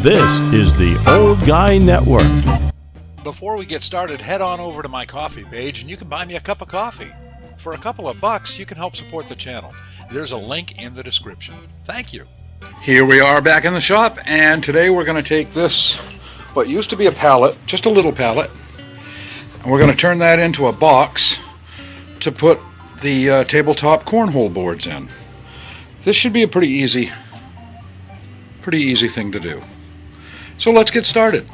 This is the Old Guy Network. Before we get started, head on over to my coffee page and you can buy me a cup of coffee. For a couple of bucks, you can help support the channel. There's a link in the description. Thank you. Here we are back in the shop, and today we're going to take this, what used to be a pallet, just a little pallet, and we're going to turn that into a box to put the tabletop cornhole boards in. This should be a pretty easy thing to do. So let's get started.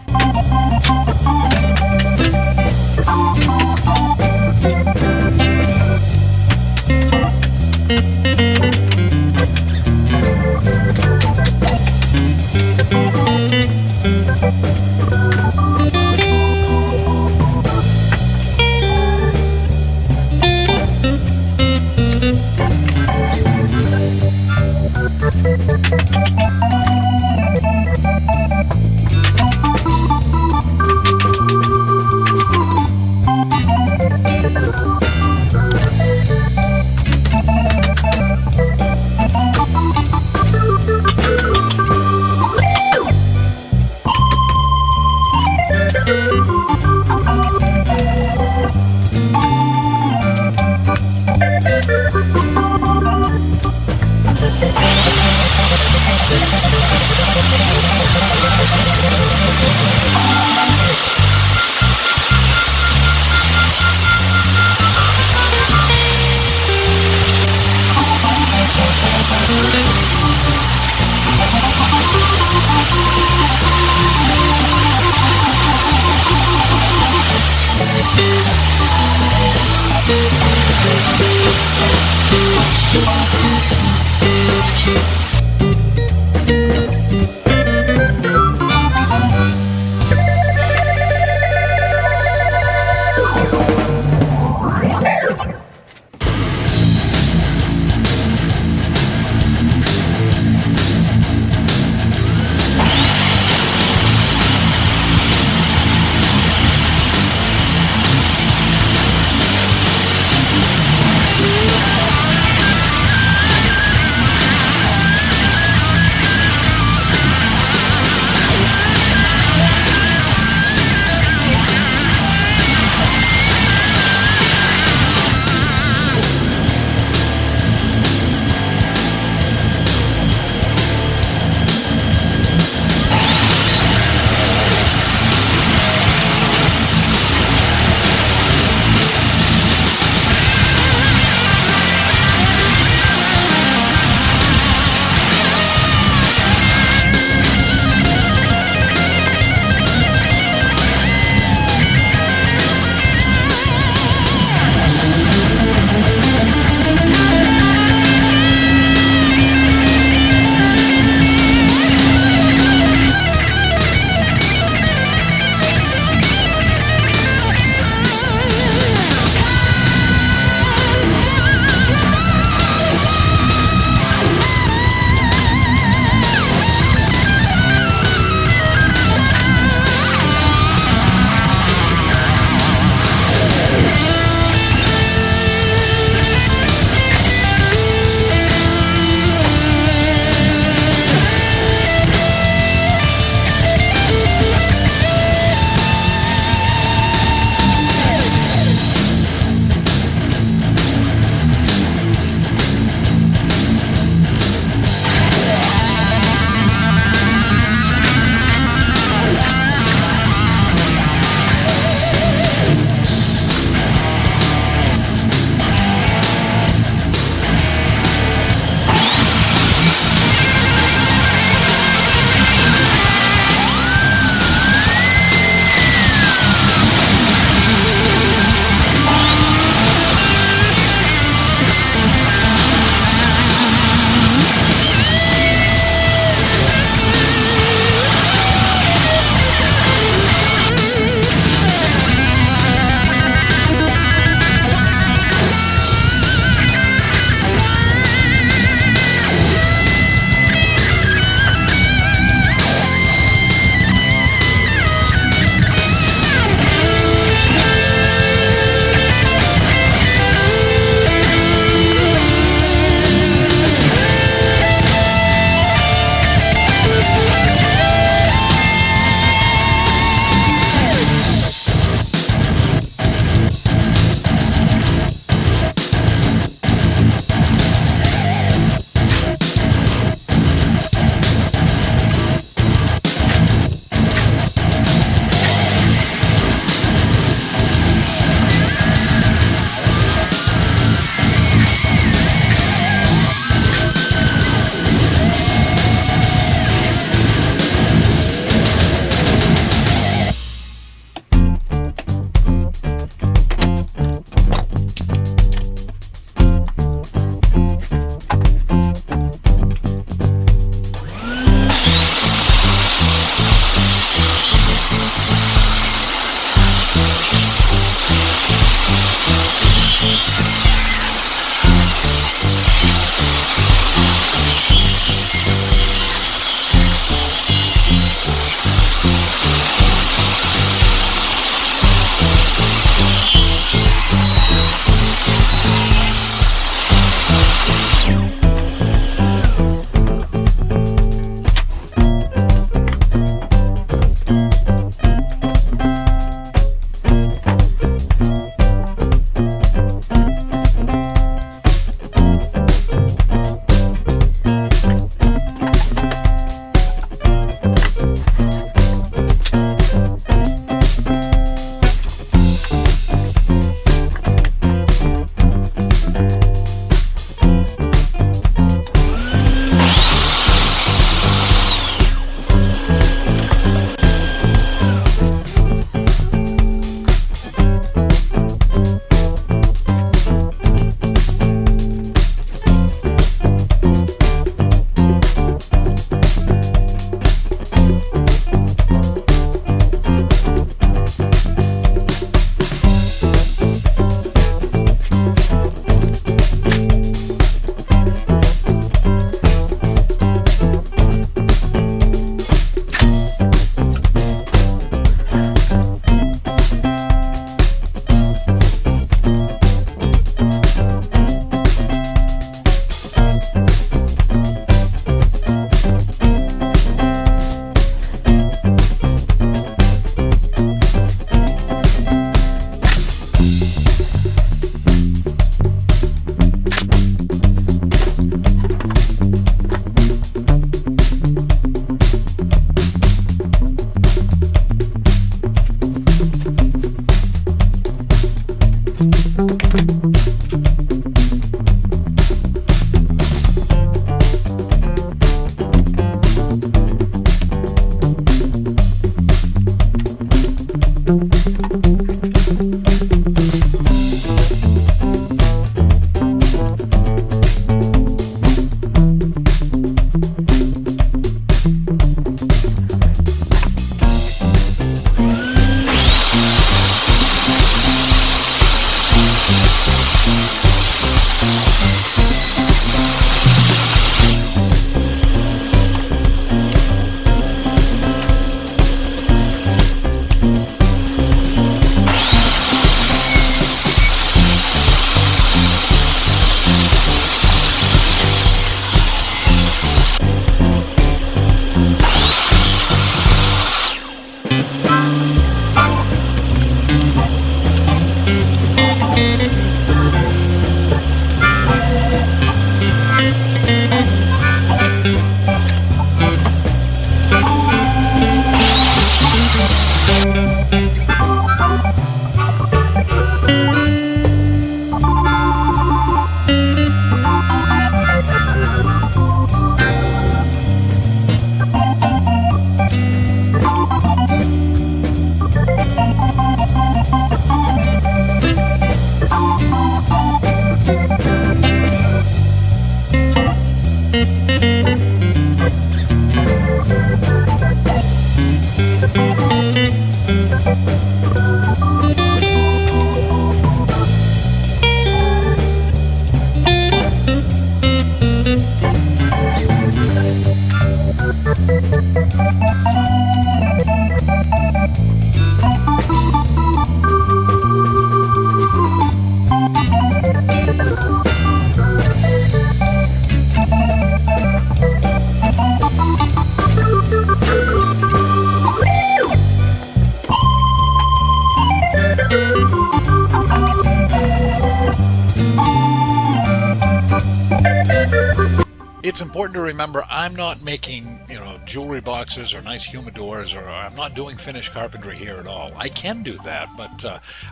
it's important to remember I'm not making, jewelry boxes or nice humidors, or I'm not doing finished carpentry here at all. I can do that, but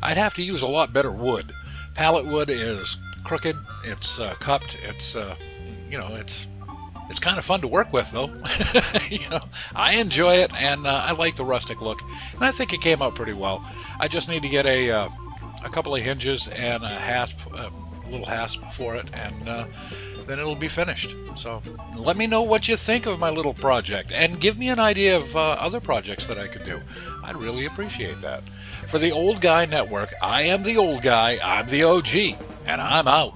I'd have to use a lot better wood. Pallet wood is crooked, it's cupped, it's kind of fun to work with, though. I enjoy it, and I like the rustic look, and I think it came out pretty well. I just need to get a couple of hinges and a little hasp for it, and then it'll be finished. So let me know what you think of my little project, and give me an idea of other projects that I could do. I'd really appreciate that. For the Old Guy Network, I am the old guy, I'm the OG, and I'm out.